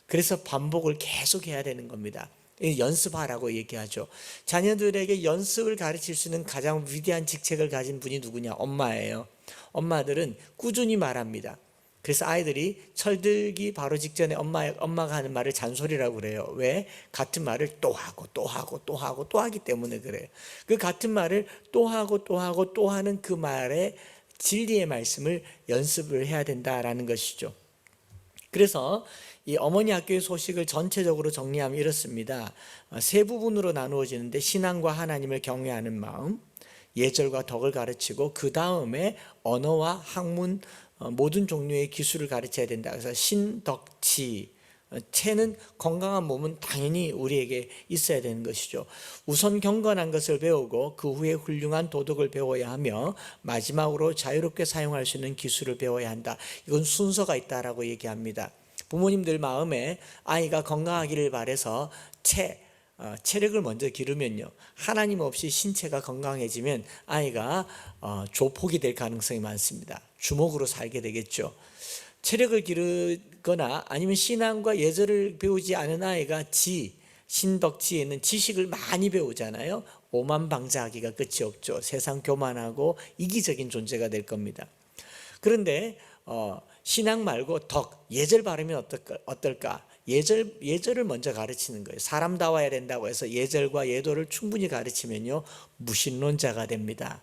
그래서 반복을 계속 해야 되는 겁니다. 연습하라고 얘기하죠. 자녀들에게 연습을 가르칠 수 있는 가장 위대한 직책을 가진 분이 누구냐? 엄마예요. 엄마들은 꾸준히 말합니다. 그래서 아이들이 철들기 바로 직전에 엄마가 하는 말을 잔소리라고 그래요. 왜? 같은 말을 또 하고 또 하고 또 하고 또 하기 때문에 그래요. 그 같은 말을 또 하고 또 하고 또 하는 그 말의 진리의 말씀을 연습을 해야 된다라는 것이죠. 그래서 이 어머니 학교의 소식을 전체적으로 정리하면 이렇습니다. 세 부분으로 나누어지는데 신앙과 하나님을 경외하는 마음, 예절과 덕을 가르치고 그 다음에 언어와 학문, 모든 종류의 기술을 가르쳐야 된다. 그래서 신덕치, 체는 건강한 몸은 당연히 우리에게 있어야 되는 것이죠. 우선 경건한 것을 배우고 그 후에 훌륭한 도덕을 배워야 하며 마지막으로 자유롭게 사용할 수 있는 기술을 배워야 한다. 이건 순서가 있다라고 얘기합니다. 부모님들 마음에 아이가 건강하기를 바라서 체력을 먼저 기르면요, 하나님 없이 신체가 건강해지면 아이가 조폭이 될 가능성이 많습니다. 주먹으로 살게 되겠죠. 체력을 기르거나 아니면 신앙과 예절을 배우지 않은 아이가 신덕지에 있는 지식을 많이 배우잖아요. 오만방자하기가 끝이 없죠. 세상 교만하고 이기적인 존재가 될 겁니다. 그런데 신앙 말고 예절 바르면 어떨까? 예절을 먼저 가르치는 거예요. 사람다워야 된다고 해서 예절과 예도를 충분히 가르치면요, 무신론자가 됩니다.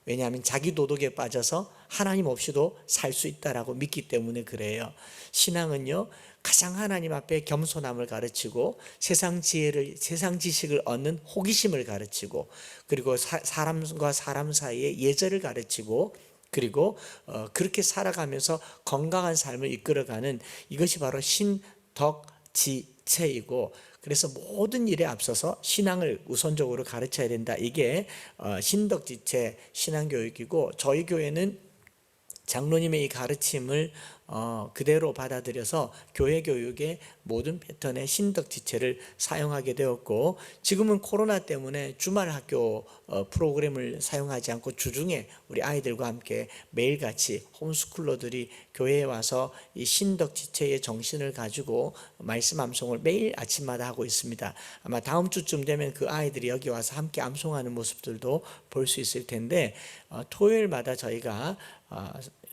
왜냐하면 자기 도덕에 빠져서 하나님 없이도 살 수 있다라고 믿기 때문에 그래요. 신앙은요, 가장 하나님 앞에 겸손함을 가르치고 세상 지식을 얻는 호기심을 가르치고, 그리고 사람과 사람 사이에 예절을 가르치고, 그리고 그렇게 살아가면서 건강한 삶을 이끌어가는, 이것이 바로 신덕지체이고, 그래서 모든 일에 앞서서 신앙을 우선적으로 가르쳐야 된다. 이게 신덕지체 신앙교육이고, 저희 교회는 장로님의 이 가르침을 그대로 받아들여서 교회 교육의 모든 패턴의 신덕지체를 사용하게 되었고, 지금은 코로나 때문에 주말 학교 프로그램을 사용하지 않고 주중에 우리 아이들과 함께 매일같이 홈스쿨러들이 교회에 와서 이 신덕지체의 정신을 가지고 말씀 암송을 매일 아침마다 하고 있습니다. 아마 다음 주쯤 되면 그 아이들이 여기 와서 함께 암송하는 모습들도 볼 수 있을 텐데, 토요일마다 저희가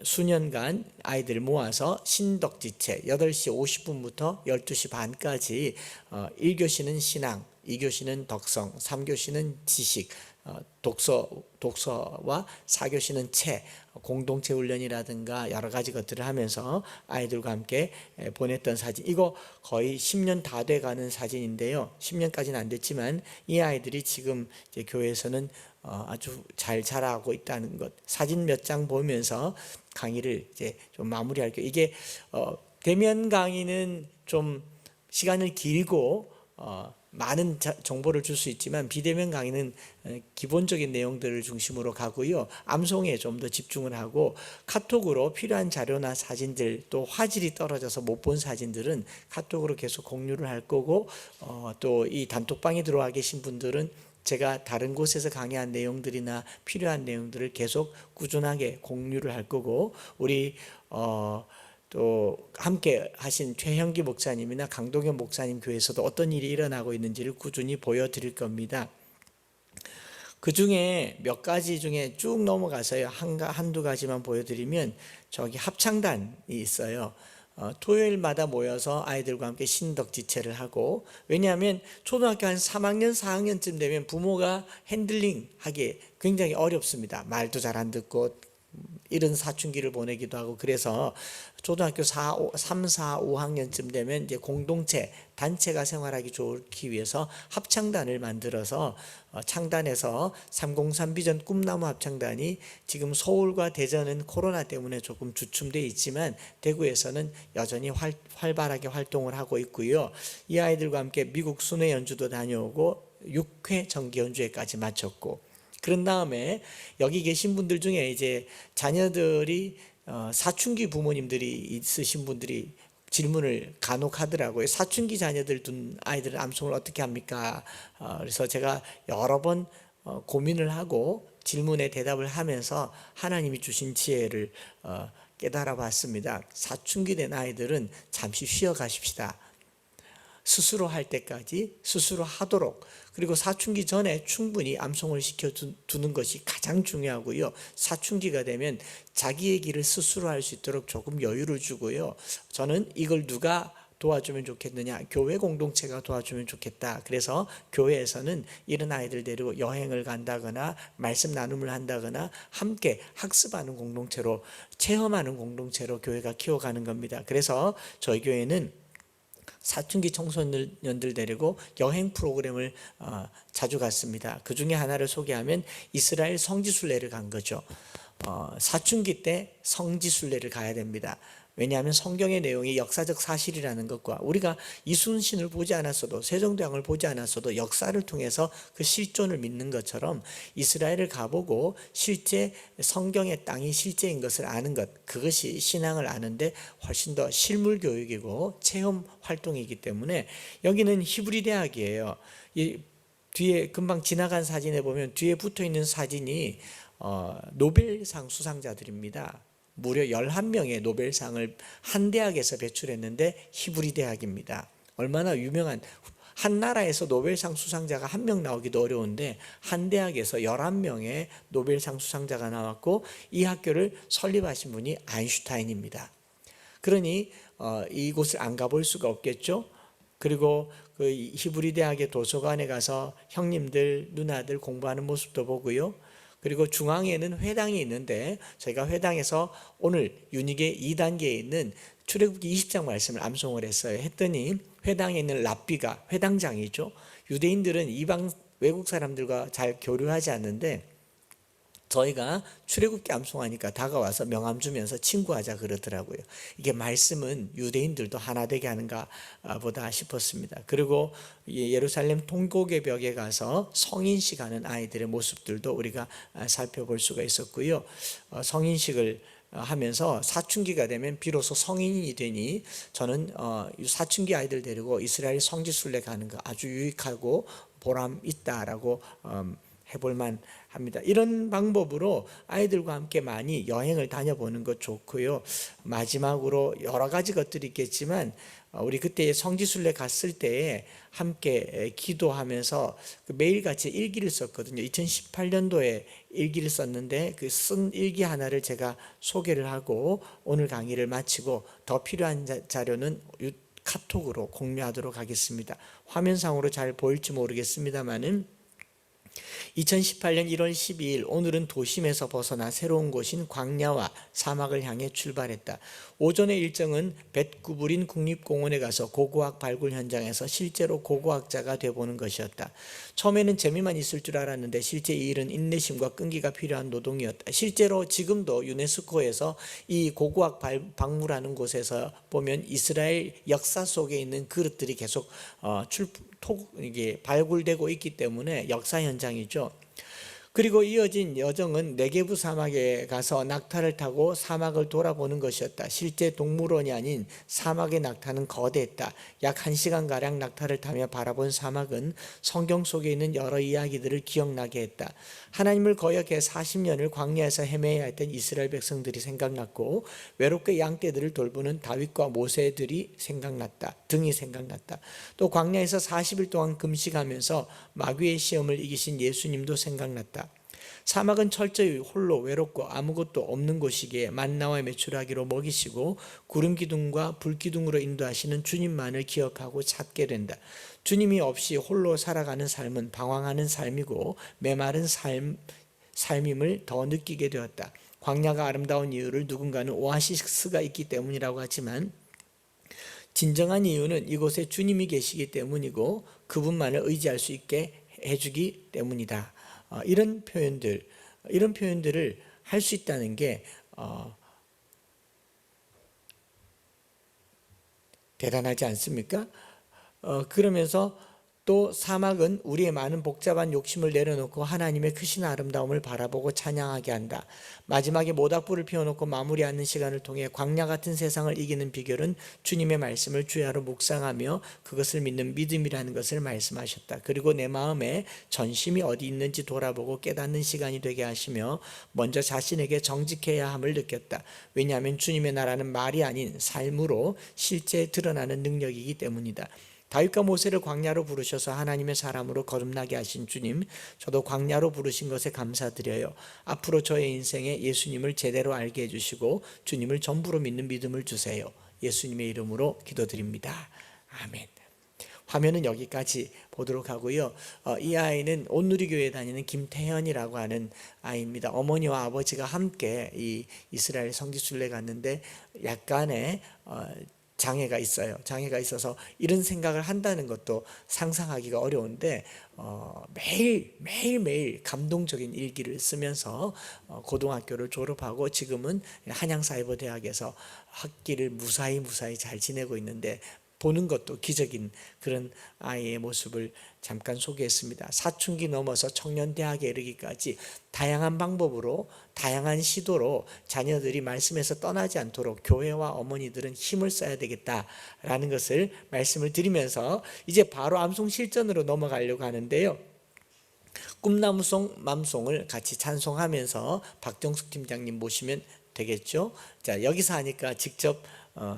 수년간 아이들 모아서 신덕지체 8시 50분부터 12시 반까지 1교시는 신앙, 2교시는 덕성, 3교시는 지식, 독서와 4교시는 체, 공동체 훈련이라든가 여러 가지 것들을 하면서 아이들과 함께 보냈던 사진, 이거 거의 10년 다 돼가는 사진인데요. 10년까지는 안 됐지만 이 아이들이 지금 이제 교회에서는 아주 잘 자라고 있다는 것, 사진 몇 장 보면서 강의를 이제 좀 마무리할게요. 이게 대면 강의는 좀 시간을 길고 많은 정보를 줄 수 있지만, 비대면 강의는 기본적인 내용들을 중심으로 가고요, 암송에 좀 더 집중을 하고, 카톡으로 필요한 자료나 사진들, 또 화질이 떨어져서 못 본 사진들은 카톡으로 계속 공유를 할 거고, 또 이 단톡방에 들어와 계신 분들은 제가 다른 곳에서 강의한 내용들이나 필요한 내용들을 계속 꾸준하게 공유를 할 거고, 우리 또 함께 하신 최형기 목사님이나 강동현 목사님 교회에서도 어떤 일이 일어나고 있는지를 꾸준히 보여드릴 겁니다. 그 중에 몇 가지 중에 쭉 넘어가서요, 한두 가지만 보여드리면, 저기 합창단이 있어요. 토요일마다 모여서 아이들과 함께 신덕지체를 하고, 왜냐하면 초등학교 한 3학년 4학년쯤 되면 부모가 핸들링 하기 굉장히 어렵습니다. 말도 잘 안 듣고 이른 사춘기를 보내기도 하고, 그래서 초등학교 3, 4, 5학년쯤 되면 이제 공동체, 단체가 생활하기 좋기 위해서 합창단을 만들어서 창단해서 303 비전 꿈나무 합창단이 지금 서울과 대전은 코로나 때문에 조금 주춤돼 있지만 대구에서는 여전히 활발하게 활동을 하고 있고요. 이 아이들과 함께 미국 순회 연주도 다녀오고 6회 정기 연주회까지 마쳤고, 그런 다음에 여기 계신 분들 중에 이제 자녀들이 사춘기 부모님들이 있으신 분들이 질문을 간혹 하더라고요. 사춘기 자녀들 둔 아이들 암송을 어떻게 합니까? 그래서 제가 여러 번 고민을 하고 질문에 대답을 하면서 하나님이 주신 지혜를 깨달아 봤습니다. 사춘기 된 아이들은 잠시 쉬어 가십시다. 스스로 할 때까지 스스로 하도록, 그리고 사춘기 전에 충분히 암송을 시켜두는 것이 가장 중요하고요. 사춘기가 되면 자기의 길을 스스로 할 수 있도록 조금 여유를 주고요. 저는 이걸 누가 도와주면 좋겠느냐, 교회 공동체가 도와주면 좋겠다. 그래서 교회에서는 이런 아이들 데리고 여행을 간다거나 말씀 나눔을 한다거나 함께 학습하는 공동체로, 체험하는 공동체로 교회가 키워가는 겁니다. 그래서 저희 교회는 사춘기 청소년들 데리고 여행 프로그램을 자주 갔습니다. 그 중에 하나를 소개하면 이스라엘 성지순례를 간 거죠. 사춘기 때 성지순례를 가야 됩니다. 왜냐하면 성경의 내용이 역사적 사실이라는 것과 우리가 이순신을 보지 않았어도, 세종대왕을 보지 않았어도 역사를 통해서 그 실존을 믿는 것처럼 이스라엘을 가보고 실제 성경의 땅이 실제인 것을 아는 것, 그것이 신앙을 아는데 훨씬 더 실물 교육이고 체험 활동이기 때문에, 여기는 히브리 대학이에요. 이 뒤에 금방 지나간 사진에 보면 뒤에 붙어 있는 사진이 노벨상 수상자들입니다. 무려 11명의 노벨상을 한 대학에서 배출했는데 히브리 대학입니다. 얼마나 유명한, 한 나라에서 노벨상 수상자가 한 명 나오기도 어려운데 한 대학에서 11명의 노벨상 수상자가 나왔고, 이 학교를 설립하신 분이 아인슈타인입니다. 그러니 이곳을 안 가볼 수가 없겠죠. 그리고 그 히브리 대학의 도서관에 가서 형님들, 누나들 공부하는 모습도 보고요. 그리고 중앙에는 회당이 있는데 저희가 회당에서 오늘 유닉의 2단계에 있는 출애굽기 20장 말씀을 암송을 했어요. 했더니 회당에 있는 랍비가, 회당장이죠. 유대인들은 이방 외국 사람들과 잘 교류하지 않는데 저희가 출애굽기 암송하니까 다가와서 명함 주면서 친구하자 그러더라고요. 이게 말씀은 유대인들도 하나 되게 하는가 보다 싶었습니다. 그리고 예루살렘 통곡의 벽에 가서 성인식 하는 아이들의 모습들도 우리가 살펴볼 수가 있었고요. 성인식을 하면서 사춘기가 되면 비로소 성인이 되니 저는 사춘기 아이들 데리고 이스라엘 성지순례 가는 거 아주 유익하고 보람 있다라고 해볼만 합니다. 이런 방법으로 아이들과 함께 많이 여행을 다녀보는 것 좋고요. 마지막으로 여러 가지 것들이 있겠지만 우리 그때 성지순례 갔을 때에 함께 기도하면서 매일같이 일기를 썼거든요. 2018년도에 일기를 썼는데 그 쓴 일기 하나를 제가 소개를 하고 오늘 강의를 마치고 더 필요한 자료는 카톡으로 공유하도록 하겠습니다. 화면상으로 잘 보일지 모르겠습니다만은 2018년 1월 12일 오늘은 도심에서 벗어나 새로운 곳인 광야와 사막을 향해 출발했다. 오전의 일정은 뱃구부린 국립공원에 가서 고고학 발굴 현장에서 실제로 고고학자가 돼보는 것이었다. 처음에는 재미만 있을 줄 알았는데 실제 이 일은 인내심과 끈기가 필요한 노동이었다. 실제로 지금도 유네스코에서 이 고고학 박물하는 곳에서 보면 이스라엘 역사 속에 있는 그릇들이 계속 이게 발굴되고 있기 때문에 역사 현장이죠. 그리고 이어진 여정은 네게부 사막에 가서 낙타를 타고 사막을 돌아보는 것이었다. 실제 동물원이 아닌 사막의 낙타는 거대했다. 약 1시간가량 낙타를 타며 바라본 사막은 성경 속에 있는 여러 이야기들을 기억나게 했다. 하나님을 거역해 40년을 광야에서 헤매야 했던 이스라엘 백성들이 생각났고 외롭게 양떼들을 돌보는 다윗과 모세들이 생각났다. 등이 생각났다. 또 광야에서 40일 동안 금식하면서 마귀의 시험을 이기신 예수님도 생각났다. 사막은 철저히 홀로 외롭고 아무것도 없는 곳이기에 만나와 메추라기로 먹이시고 구름기둥과 불기둥으로 인도하시는 주님만을 기억하고 찾게 된다. 주님이 없이 홀로 살아가는 삶은 방황하는 삶이고 메마른 삶임을 더 느끼게 되었다. 광야가 아름다운 이유를 누군가는 오아시스가 있기 때문이라고 하지만 진정한 이유는 이곳에 주님이 계시기 때문이고 그분만을 의지할 수 있게 해주기 때문이다. 이런 표현들을 할 수 있다는 게 대단하지 않습니까? 그러면서 또 사막은 우리의 많은 복잡한 욕심을 내려놓고 하나님의 크신 아름다움을 바라보고 찬양하게 한다. 마지막에 모닥불을 피워놓고 마무리하는 시간을 통해 광야 같은 세상을 이기는 비결은 주님의 말씀을 주야로 묵상하며 그것을 믿는 믿음이라는 것을 말씀하셨다. 그리고 내 마음에 전심이 어디 있는지 돌아보고 깨닫는 시간이 되게 하시며 먼저 자신에게 정직해야 함을 느꼈다. 왜냐하면 주님의 나라는 말이 아닌 삶으로 실제 드러나는 능력이기 때문이다. 다윗과 모세를 광야로 부르셔서 하나님의 사람으로 거듭나게 하신 주님, 저도 광야로 부르신 것에 감사드려요. 앞으로 저의 인생에 예수님을 제대로 알게 해주시고 주님을 전부로 믿는 믿음을 주세요. 예수님의 이름으로 기도드립니다. 아멘. 화면은 여기까지 보도록 하고요. 이 아이는 온누리교회에 다니는 김태현이라고 하는 아이입니다. 어머니와 아버지가 함께 이 이스라엘 선교순례 갔는데 약간의 장애가 있어요. 장애가 있어서 이런 생각을 한다는 것도 상상하기가 어려운데 매일 감동적인 일기를 쓰면서 고등학교를 졸업하고 지금은 한양사이버대학에서 학기를 무사히 잘 지내고 있는데 보는 것도 기적인 그런 아이의 모습을 잠깐 소개했습니다. 사춘기 넘어서 청년대학에 이르기까지 다양한 방법으로 다양한 시도로 자녀들이 말씀에서 떠나지 않도록 교회와 어머니들은 힘을 써야 되겠다라는 것을 말씀을 드리면서 이제 바로 암송 실전으로 넘어가려고 하는데요. 꿈나무송 맘송을 같이 찬송하면서 박정숙 팀장님 모시면 되겠죠. 자, 여기서 하니까 직접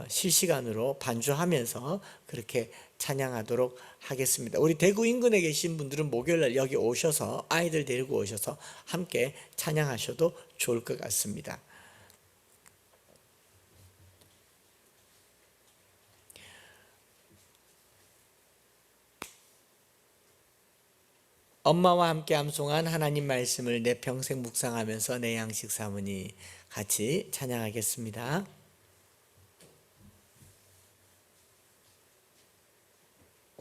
실시간으로 반주하면서 그렇게 찬양하도록 하겠습니다. 우리 대구 인근에 계신 분들은 목요일날 여기 오셔서 아이들 데리고 오셔서 함께 찬양하셔도 좋을 것 같습니다. 엄마와 함께 암송한 하나님 말씀을 내 평생 묵상하면서 내 양식 삼으니 같이 찬양하겠습니다.